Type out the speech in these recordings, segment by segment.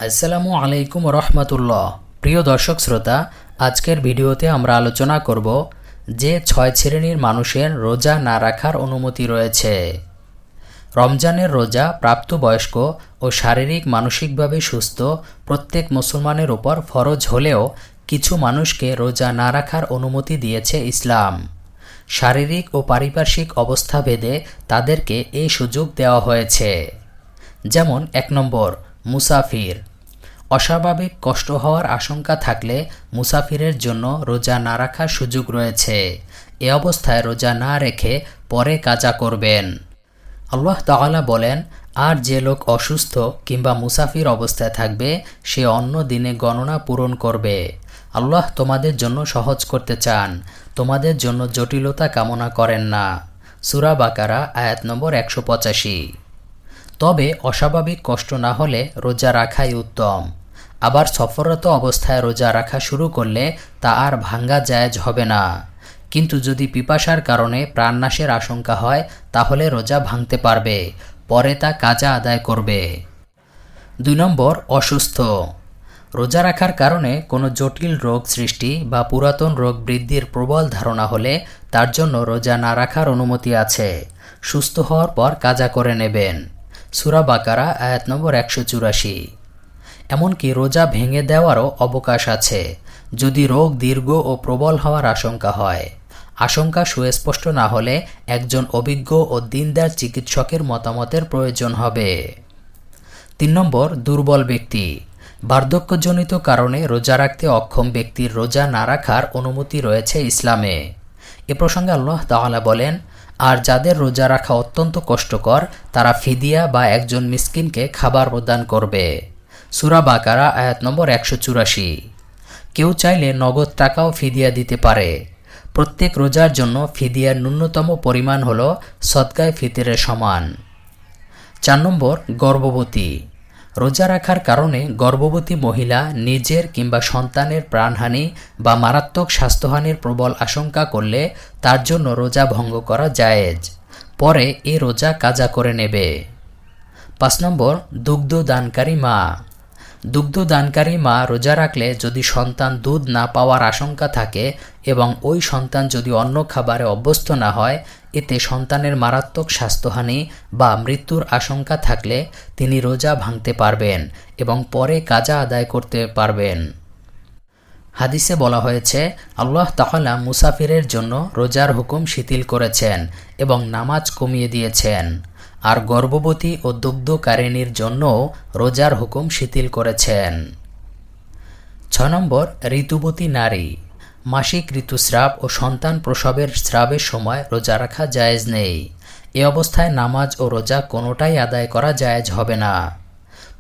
আসসালামু আলাইকুম রহমতুল্লাহ। প্রিয় দর্শক শ্রোতা, আজকের ভিডিওতে আমরা আলোচনা করব যে 6 শ্রেণীর মানুষের রোজা না রাখার অনুমতি রয়েছে। রমজানের রোজা প্রাপ্তবয়স্ক ও শারীরিক মানসিকভাবে সুস্থ প্রত্যেক মুসলমানের উপর ফরজ হলেও কিছু মানুষকে রোজা না রাখার অনুমতি দিয়েছে ইসলাম। শারীরিক ও পারিপার্শ্বিক অবস্থা ভেদে তাদেরকে এই সুযোগ দেওয়া হয়েছে। যেমন 1 নম্বর, মুসাফির। অস্বাভাবিক কষ্ট হওয়ার আশঙ্কা থাকলে মুসাফিরের জন্য রোজা না রাখার সুযোগ রয়েছে। এ অবস্থায় রোজা না রেখে পরে কাজা করবেন। আল্লাহ তাআলা বলেন, আর যে লোক অসুস্থ কিংবা মুসাফির অবস্থায় থাকবে সে অন্য দিনে গণনা পূরণ করবে। আল্লাহ তোমাদের জন্য সহজ করতে চান, তোমাদের জন্য জটিলতা কামনা করেন না। সূরা বাকারা আয়াত নম্বর 185। তবে অস্বাভাবিক কষ্ট না হলে রোজা রাখাই উত্তম। আবার সফররত অবস্থায় রোজা রাখা শুরু করলে তা আর ভাঙ্গা জায়েজ হবে না। কিন্তু যদি পিপাসার কারণে প্রাণনাশের আশঙ্কা হয় তাহলে রোজা ভাঙতে পারবে, পরে তা কাজা আদায় করবে। 2 নম্বর, অসুস্থ। রোজা রাখার কারণে কোনো জটিল রোগ সৃষ্টি বা পুরাতন রোগ বৃদ্ধির প্রবল ধারণা হলে তার জন্য রোজা না রাখার অনুমতি আছে। সুস্থ হওয়ার পর কাজা করে নেবেন। সূরা বাকারা আয়াত নম্বর 184। এমনকি রোজা ভেঙে দেওয়ারও অবকাশ আছে যদি রোগ দীর্ঘ ও প্রবল হওয়ার আশঙ্কা হয়। আশঙ্কা সুস্পষ্ট না হলে একজন অভিজ্ঞ ও দিনদার চিকিৎসকের মতামতের প্রয়োজন হবে। 3 নম্বর, দুর্বল ব্যক্তি। বার্ধক্যজনিত কারণে রোজা রাখতে অক্ষম ব্যক্তির রোজা না রাখার অনুমতি রয়েছে ইসলামে। এ প্রসঙ্গে আল্লাহ তাআলা বলেন, আর যাদের রোজা রাখা অত্যন্ত কষ্টকর তারা ফিদিয়া বা একজন মিসকিনকে খাবার প্রদান করবে। সূরা বাকারা আয়াত নম্বর 184। কেউ চাইলে নগদ টাকাও ফিদিয়া দিতে পারে। প্রত্যেক রোজার জন্য ফিদিয়ার ন্যূনতম পরিমাণ হল সদকায়ে ফিতরের সমান। 4 নম্বর, গর্ভবতী। রোজা রাখার কারণে গর্ভবতী মহিলা নিজের কিংবা সন্তানের প্রাণহানি বা মারাত্মক স্বাস্থ্যহানির প্রবল আশঙ্কা করলে তার জন্য রোজা ভঙ্গ করা জায়েজ, পরে এ রোজা কাজা করে নেবে। 5 নম্বর, দুগ্ধদানকারী মা। দুগ্ধদানকারী মা রোজা রাখলে যদি সন্তান দুধ না পাওয়ার আশঙ্কা থাকে এবং ওই সন্তান যদি অন্য খাবারে অভ্যস্ত না হয়, এতে সন্তানের মারাত্মক স্বাস্থ্যহানি বা মৃত্যুর আশঙ্কা থাকলে তিনি রোজা ভাঙতে পারবেন এবং পরে কাজা আদায় করতে পারবেন। হাদিসে বলা হয়েছে, আল্লাহ তাআলা মুসাফিরের জন্য রোজার হুকুম শিথিল করেছেন এবং নামাজ কমিয়ে দিয়েছেন, আর গর্ভবতী ও দুগ্ধকারিণীর জন্যও রোজার হুকুম শিথিল করেছেন। 6 নম্বর, ঋতুবতী নারী। মাসিক ঋতুস্রাব ও সন্তান প্রসবের স্রাবের সময় রোজা রাখা জায়েজ নেই। এ অবস্থায় নামাজ ও রোজা কোনোটাই আদায় করা জায়েজ হবে না।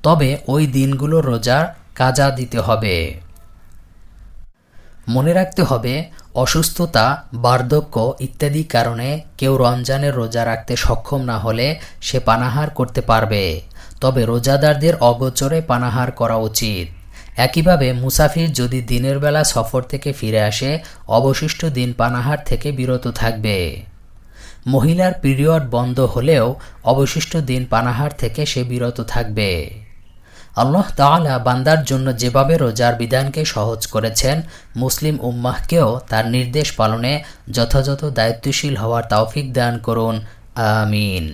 তবে ওই দিনগুলো রোজা কাজা দিতে হবে। মনে রাখতে হবে, অসুস্থতা, বার্ধক্য ইত্যাদি কারণে কেউ রমজানের রোজা রাখতে সক্ষম না হলে সে পানাহার করতে পারবে, তবে রোজাদারদের অগোচরে পানাহার করা উচিত। একইভাবে মুসাফির যদি দিনের বেলা সফর থেকে ফিরে আসে অবশিষ্ট দিন পানাহার থেকে বিরত থাকবে। মহিলার পিরিয়ড বন্ধ হলেও অবশিষ্ট দিন পানাহার থেকে সে বিরত থাকবে। আল্লাহ তাআলা বান্দার জন্য যেভাবে রোজার বিধানকে সহজ করেছেন, মুসলিম উম্মাহকেও তার নির্দেশ পালনে যথাযথ দায়িত্বশীল হওয়ার তৌফিক দান করুন। আমিন।